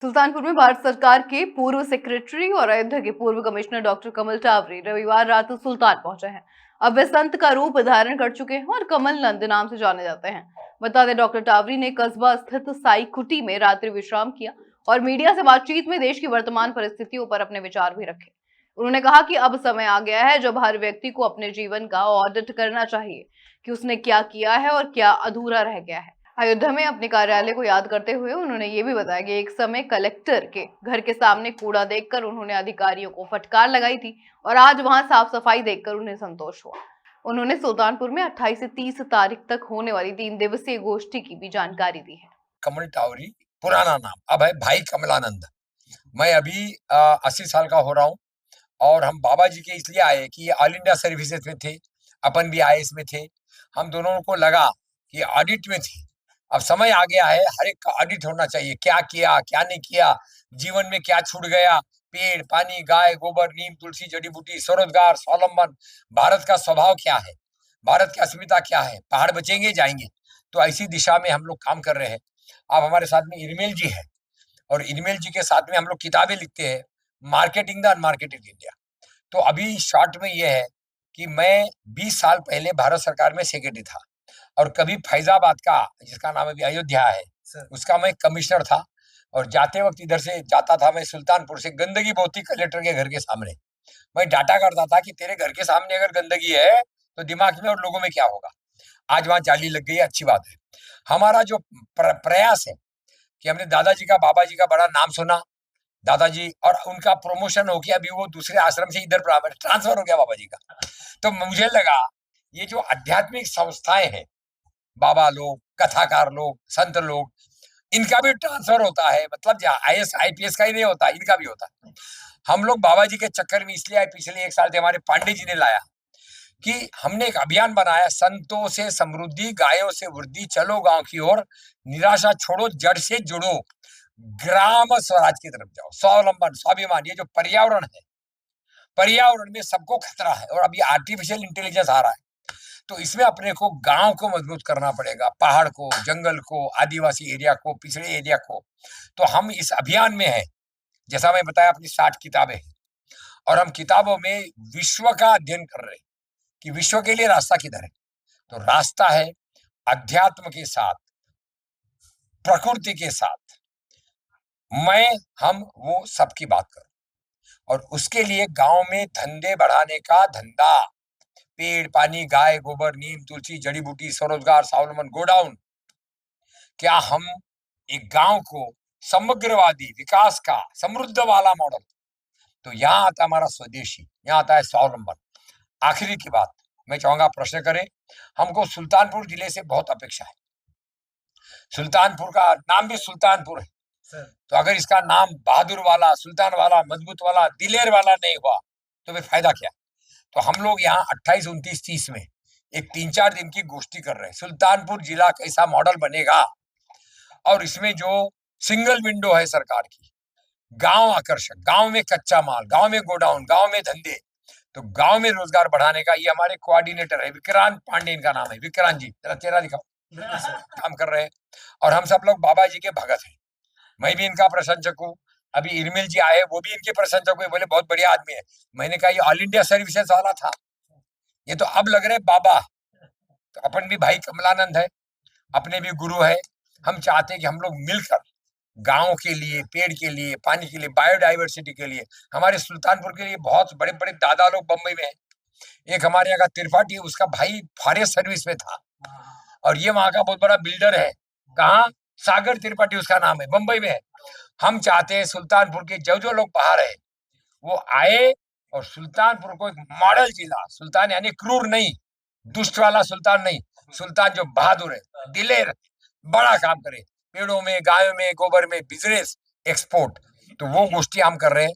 सुल्तानपुर में भारत सरकार के पूर्व सेक्रेटरी और अयोध्या के पूर्व कमिश्नर डॉक्टर कमल टावरी रविवार रात सुल्तान पहुंचे हैं। अब वे संत का रूप धारण कर चुके हैं और कमल नंद नाम से जाने जाते हैं। बता दें, डॉक्टर टावरी ने कस्बा स्थित साई कुटी में रात्रि विश्राम किया और मीडिया से बातचीत में देश की वर्तमान परिस्थितियों पर अपने विचार भी रखे। उन्होंने कहा कि अब समय आ गया है जब हर व्यक्ति को अपने जीवन का ऑडिट करना चाहिए कि उसने क्या किया है और क्या अधूरा रह गया है। अयोध्या में अपने कार्यालय को याद करते हुए उन्होंने ये भी बताया कि एक समय कलेक्टर के घर के सामने कूड़ा देखकर उन्होंने अधिकारियों को फटकार लगाई थी और आज वहां साफ सफाई देखकर उन्हें संतोष हुआ। उन्होंने सुल्तानपुर में 28 से 30 तारीख तक होने वाली 3 दिवसीय गोष्ठी की भी जानकारी दी है। कमल टावरी पुराना नाम, अब है भाई कमलानंद। मैं अभी 80 साल का हो रहा हूँ और हम बाबा जी के इसलिए आए कि ये ऑल इंडिया सर्विसेज में थे, अपन भी आईएएस में थे। हम दोनों को लगा कि ऑडिट में थे। अब समय आ गया है, हर एक का ऑडिट होना चाहिए, क्या किया क्या नहीं किया, जीवन में क्या छूट गया, पेड़ पानी गाय गोबर नीम तुलसी जड़ी बूटी स्वरोजगार स्वावलंबन, भारत का स्वभाव क्या है, भारत की अस्मिता क्या है, पहाड़ बचेंगे जाएंगे। तो ऐसी दिशा में हम लोग काम कर रहे हैं। अब हमारे साथ में इरमेल जी है और इरमेल जी के साथ में हम लोग किताबें लिखते हैं, मार्केटिंग द अनमार्केटेड इंडिया। तो अभी शॉर्ट में ये है कि मैं 20 साल पहले भारत सरकार में सेक्रेटरी था और कभी फैजाबाद का, जिसका नाम अभी अयोध्या है, उसका मैं कमिश्नर था। और जाते वक्त इधर से जाता था मैं सुल्तानपुर से, गंदगी बहुत थी कलेक्टर के घर के सामने। मैं डांटा करता था कि तेरे घर के सामने अगर गंदगी है तो दिमाग में और लोगों में क्या होगा। आज वहां जाली लग गई है, अच्छी बात है। हमारा जो प्रयास है कि हमने दादाजी का बाबा जी का बड़ा नाम सुना, दादाजी और उनका प्रमोशन हो गया, अभी वो दूसरे आश्रम से इधर ट्रांसफर हो गया बाबा जी का। तो मुझे लगा ये जो आध्यात्मिक संस्थाएं हैं, बाबा लोग, कथाकार लोग, संत लोग, इनका भी ट्रांसफर होता है, मतलब आईएएस आईपीएस का ही नहीं होता, इनका भी होता है। हम लोग बाबा जी के चक्कर में इसलिए आए, पिछले 1 साल से हमारे पांडे जी ने लाया कि हमने एक अभियान बनाया, संतों से समृद्धि गायों से वृद्धि, चलो गांव की ओर, निराशा छोड़ो जड़ से जुड़ो, ग्राम स्वराज की तरफ जाओ, स्वावलंबन स्वाभिमान। ये जो पर्यावरण है, पर्यावरण में सबको खतरा है और अभी आर्टिफिशियल इंटेलिजेंस आ रहा है, तो इसमें अपने को गांव को मजबूत करना पड़ेगा, पहाड़ को, जंगल को, आदिवासी एरिया को, पिछड़े एरिया को। तो हम इस अभियान में हैं। जैसा मैं बताया, अपनी 60 किताबें हैं और हम किताबों में विश्व का अध्ययन कर रहे हैं कि विश्व के लिए रास्ता किधर है। तो रास्ता है अध्यात्म के साथ, प्रकृति के साथ, हम वो सबकी बात करूं। और उसके लिए गांव में धंधे बढ़ाने का धंधा, पेड़ पानी गाय गोबर नीम तुलसी जड़ी बूटी स्वरोजगार स्वावलंबन गोडाउन, क्या हम एक गांव को समग्रवादी विकास का समृद्ध वाला मॉडल। तो यहाँ आता हमारा स्वदेशी, यहाँ आता है स्वावलंबन। आखिरी की बात मैं चाहूंगा, प्रश्न करें, हमको सुल्तानपुर जिले से बहुत अपेक्षा है। सुल्तानपुर का नाम भी सुल्तानपुर है, तो अगर इसका नाम बहादुर वाला, सुल्तान वाला, मजबूत वाला, दिलेर वाला नहीं हुआ तो फिर फायदा क्या। तो हम लोग यहाँ 28, 29, 30 में एक 3-4 दिन की गोष्ठी कर रहे हैं, सुल्तानपुर जिला कैसा मॉडल बनेगा। और इसमें जो सिंगल विंडो है सरकार की, गांव आकर्षक, गांव में कच्चा माल, गांव में गोडाउन, गांव में धंधे, तो गांव में रोजगार बढ़ाने का, ये हमारे कोऑर्डिनेटर है, विक्रांत पांडे इनका नाम है। विक्रांत जी, जरा चेहरा दिखाओ। काम कर रहे हैं और हम सब लोग बाबा जी के भगत हैं। मैं भी इनका प्रशंसक हूँ। अभी इरमिल जी आए, वो भी इनके प्रशंसक हुए, बोले बहुत बढ़िया आदमी है। मैंने कहा ये ऑल इंडिया सर्विसेज वाला था, ये तो अब लग रहे बाबा। तो अपन भी भाई कमलानंद है, अपने भी गुरु है। हम चाहते हैं कि हम लोग मिलकर गांव के लिए, पेड़ के लिए, पानी के लिए, बायोडाइवर्सिटी के लिए, हमारे सुल्तानपुर के लिए बहुत बड़े बड़े दादा लोग बम्बई में है। एक हमारे यहाँ का त्रिपाठी, उसका भाई फॉरेस्ट सर्विस में था और ये वहां का बहुत बड़ा बिल्डर है। कहाँ? सागर त्रिपाठी उसका नाम है, बम्बई में है। हम चाहते हैं सुल्तानपुर के जो जो लोग बाहर है वो आए और सुल्तानपुर को एक मॉडल जिला, सुल्तान यानी क्रूर नहीं, दुष्ट वाला सुल्तान नहीं, सुल्तान जो बहादुर है, दिलेर, बड़ा काम करे, पेड़ों में, गायों में, गोबर में, बिजनेस, एक्सपोर्ट। तो वो गोष्ठी हम कर रहे हैं।